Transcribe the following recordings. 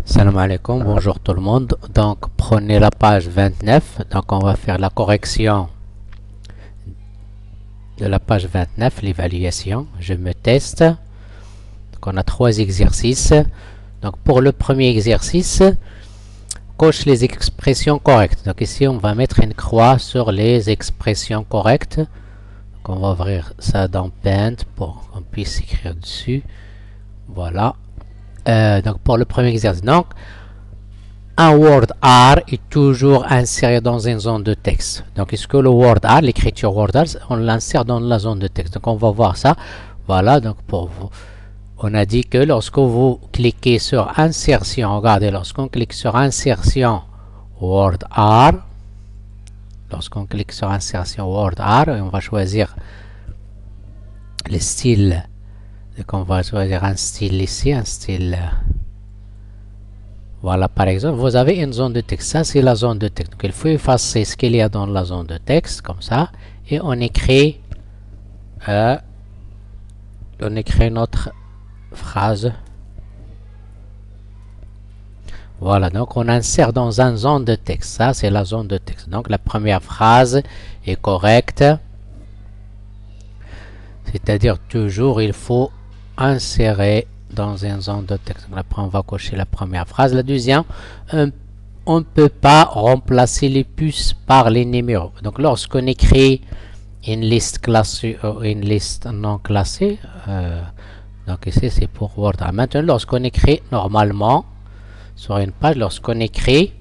Salam alaikum, bonjour tout le monde. Donc prenez la page 29. Donc on va faire la correction de la page 29, l'évaluation. Je me teste. Donc on a trois exercices. Donc pour le premier exercice, coche les expressions correctes. Donc ici on va mettre une croix sur les expressions correctes. Donc on va ouvrir ça dans Paint pour qu'on puisse écrire dessus. Voilà. Donc pour le premier exercice, donc un word R est toujours inséré dans une zone de texte. Donc est-ce que le word R, l'écriture word R, on l'insère dans la zone de texte. Donc on va voir ça. Voilà, donc pour vous, on a dit que lorsque vous cliquez sur insertion, regardez, lorsqu'on clique sur insertion word R, lorsqu'on clique sur insertion word R, on va choisir le style. Donc on va choisir un style ici, un style. Voilà, par exemple, vous avez une zone de texte. Ça, c'est la zone de texte. Donc il faut effacer ce qu'il y a dans la zone de texte, comme ça, et on écrit notre phrase. Voilà, donc on insère dans une zone de texte. Ça, c'est la zone de texte. Donc la première phrase est correcte. C'est-à-dire toujours, il faut insérer dans une zone de texte. Après, on va cocher la première phrase. La deuxième, on ne peut pas remplacer les puces par les numéros. Donc, lorsqu'on écrit une liste classée ou une liste non classée, donc ici, c'est pour Word. Maintenant, lorsqu'on écrit normalement sur une page, lorsqu'on écrit,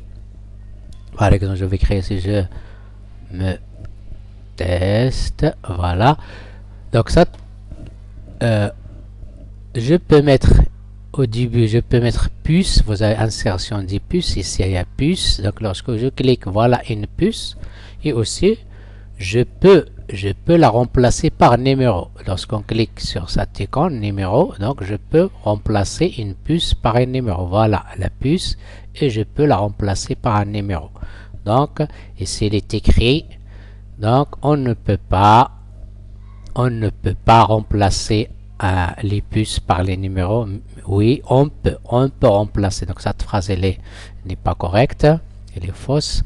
par exemple, je vais écrire ici, je me teste, voilà. Donc, ça, je peux mettre au début, je peux mettre puce. Vous avez insertion des puces. Ici, il y a puce. Donc, lorsque je clique, voilà une puce. Et aussi, je peux la remplacer par numéro. Lorsqu'on clique sur cette icône numéro, donc je peux remplacer une puce par un numéro. Voilà la puce. Et je peux la remplacer par un numéro. Donc, ici, il est écrit. Donc, on ne peut pas remplacer les puces par les numéros. Oui, on peut remplacer. Donc cette phrase n'est pas correcte, elle est fausse.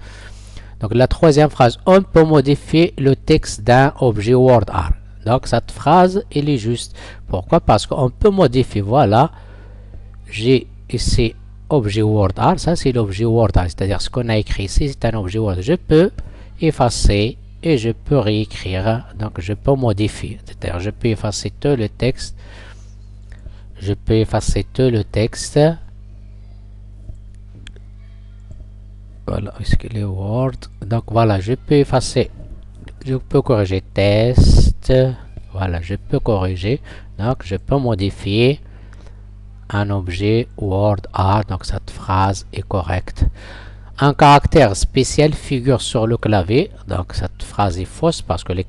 Donc la troisième phrase, on peut modifier le texte d'un objet word R. Donc cette phrase elle est juste. Pourquoi? Parce qu'on peut modifier. Voilà, j'ai ici objet word R. Ça c'est l'objet word R, c'est-à-dire ce qu'on a écrit ici c'est un objet word. Je peux effacer et je peux réécrire, donc je peux modifier, c'est-à-dire je peux effacer tout le texte, voilà, est-ce qu'il est Word, donc voilà, je peux effacer, je peux corriger test, voilà, je peux corriger, donc je peux modifier un objet Word R, donc cette phrase est correcte. Un caractère spécial figure sur le clavier. Donc cette phrase est fausse parce que le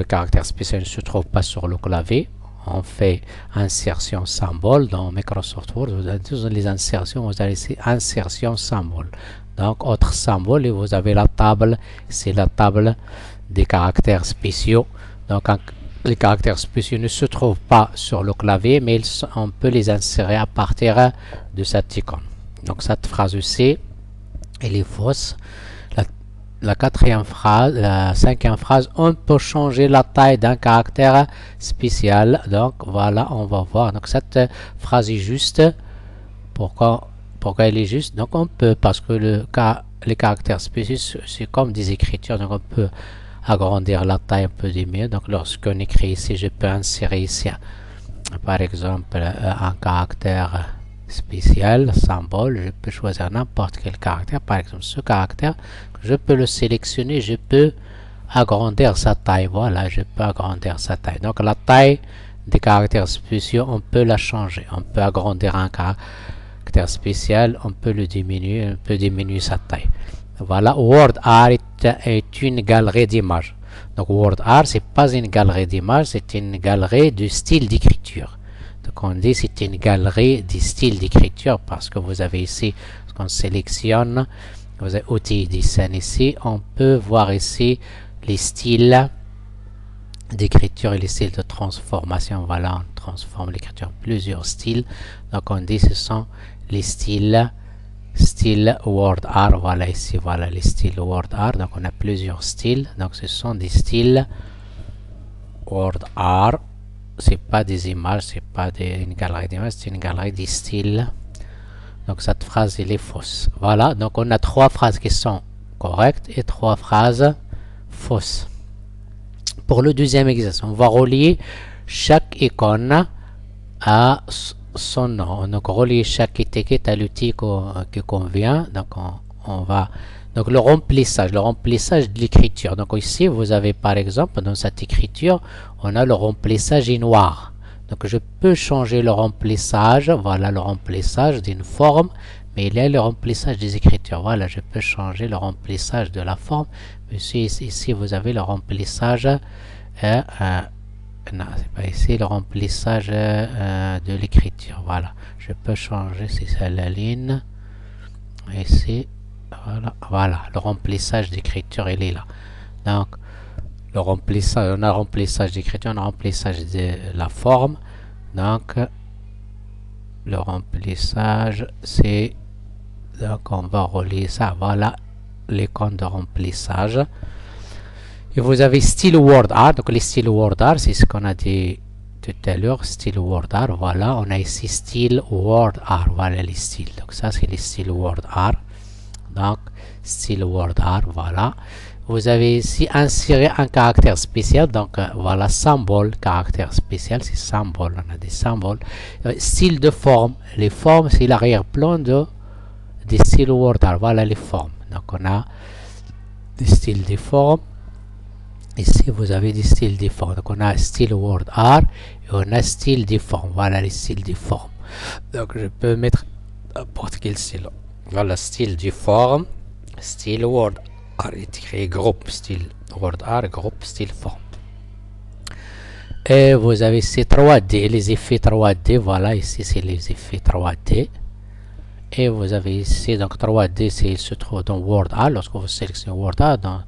caractère spécial ne se trouve pas sur le clavier. On fait insertion symbole dans Microsoft Word. Vous avez tous les insertions, vous avez ici insertion symbole. Donc autre symbole et vous avez la table. C'est la table des caractères spéciaux. Donc les caractères spéciaux ne se trouvent pas sur le clavier, mais on peut les insérer à partir de cette icône. Donc cette phrase C, elle est fausse. La quatrième phrase, la cinquième phrase, on peut changer la taille d'un caractère spécial. Donc voilà, on va voir. Donc cette phrase est juste. Pourquoi elle est juste? Donc on peut, parce que les caractères spéciaux, c'est comme des écritures. Donc on peut agrandir la taille, un peu diminuer. Donc lorsqu'on écrit ici, je peux insérer ici, par exemple, un caractère spécial, symbole, je peux choisir n'importe quel caractère, par exemple ce caractère, je peux le sélectionner, je peux agrandir sa taille, voilà, je peux agrandir sa taille. Donc la taille des caractères spéciaux, on peut la changer, on peut agrandir un caractère spécial, on peut le diminuer, on peut diminuer sa taille. Voilà, Word R est une galerie d'images. Donc Word R, c'est pas une galerie d'images, c'est une galerie de style d'écriture. Donc on dit c'est une galerie des styles d'écriture parce que vous avez ici, qu'on sélectionne, vous avez outils design ici, on peut voir ici les styles d'écriture et les styles de transformation. Voilà, on transforme l'écriture en plusieurs styles. Donc on dit ce sont les styles word art. Voilà ici, voilà les styles word art. Donc on a plusieurs styles. Donc ce sont des styles word art. C'est pas des images, c'est pas une galerie d'images, c'est une galerie des styles. Donc cette phrase elle est fausse. Voilà, donc on a 3 phrases qui sont correctes et 3 phrases fausses. Pour le deuxième exercice, on va relier chaque icône à son nom. Donc relier chaque étiquette à l'outil qui convient. Donc on va donc le remplissage de l'écriture. Donc ici vous avez par exemple dans cette écriture on a le remplissage en noir. Donc je peux changer le remplissage. Voilà le remplissage d'une forme, mais il y a le remplissage des écritures. Voilà, je peux changer le remplissage de la forme. Mais ici vous avez le remplissage non, c'est pas ici le remplissage de l'écriture. Voilà, je peux changer si c'est la ligne. Ici, voilà, le remplissage d'écriture il est là. Donc le remplissage, on a le remplissage d'écriture, on a le remplissage de la forme. Donc le remplissage c'est, donc on va relier ça. Voilà l'icône de remplissage. Et vous avez style word art. Donc les styles word art, c'est ce qu'on a dit tout à l'heure. Style word art, voilà. On a ici style word art. Voilà les styles. Donc ça, c'est les styles word art. Donc, style word art, voilà. Vous avez ici inséré un caractère spécial. Donc, voilà, symbole, caractère spécial, c'est symbole. On a des symboles. Style de forme. Les formes, c'est l'arrière-plan des styles word art. Voilà les formes. Donc, on a des styles de forme. Ici, vous avez des styles de forme. Donc, on a style word art et on a style de forme. Voilà les styles de forme. Donc, je peux mettre n'importe quel style. Voilà, style de forme, style word art, écrit groupe, style word art, groupe, style forme. Et vous avez ces 3D, les effets 3D. Voilà, ici, c'est les effets 3D. Et vous avez ici, donc 3D, il se trouve dans word art. Lorsque vous sélectionnez word art,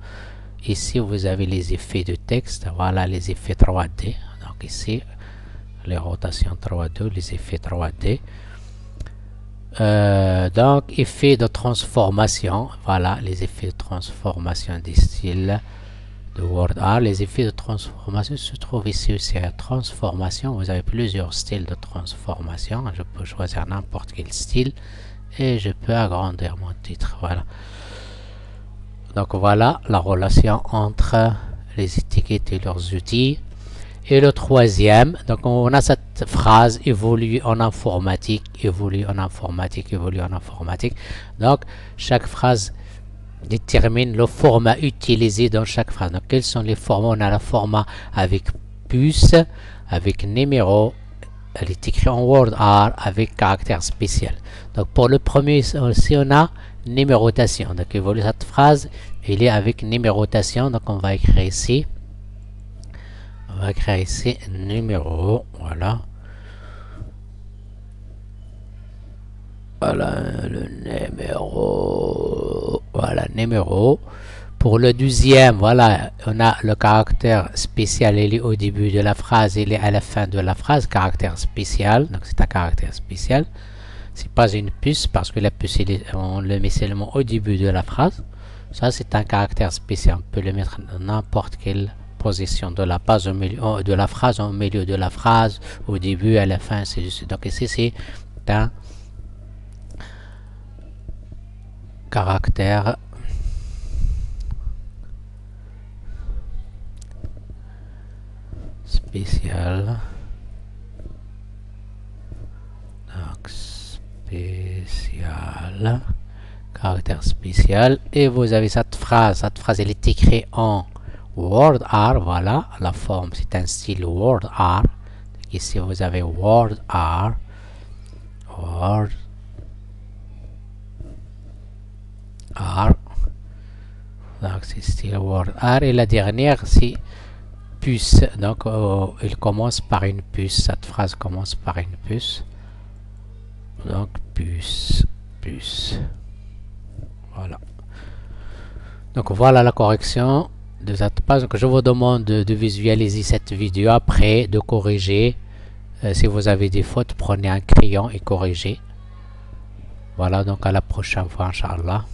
ici, vous avez les effets de texte. Voilà les effets 3D. Donc ici, les rotations 3D, les effets 3D. Donc, effets de transformation. Voilà les effets de transformation des styles de word art. Les effets de transformation se trouvent ici aussi à transformation. Vous avez plusieurs styles de transformation. Je peux choisir n'importe quel style et je peux agrandir mon titre. Voilà. Donc voilà la relation entre les étiquettes et leurs outils. Et le troisième, donc on a cette phrase évolue en informatique, évolue en informatique, évolue en informatique. Donc chaque phrase détermine le format utilisé dans chaque phrase. Donc quels sont les formats? On a le format avec puce, avec numéro, elle est écrite en word art avec caractère spécial. Donc pour le premier aussi on a numérotation. Donc évolue cette phrase, il est avec numérotation. Donc on va écrire ici. On va créer ici numéro, voilà. Voilà le numéro. Voilà, numéro. Pour le deuxième, voilà, on a le caractère spécial, il est au début de la phrase, il est à la fin de la phrase, caractère spécial. Donc c'est un caractère spécial. C'est pas une puce parce que la puce, on le met seulement au début de la phrase. Ça, c'est un caractère spécial. On peut le mettre dans n'importe quelle position de la page au milieu de la phrase, au milieu de la phrase, au début, à la fin, c'est juste. Donc ici c'est un caractère spécial. Donc spécial, caractère spécial. Et vous avez cette phrase elle est écrite en word art, voilà, la forme c'est un style word art. Ici vous avez word art, word art, donc c'est style word art. Et la dernière c'est puce, donc il commence par une puce, cette phrase commence par une puce, donc puce, puce, voilà. Donc voilà la correction de cette page. Donc, je vous demande de visualiser cette vidéo après, de corriger. Si vous avez des fautes, prenez un crayon et corrigez. Voilà, donc à la prochaine fois, Inch'Allah.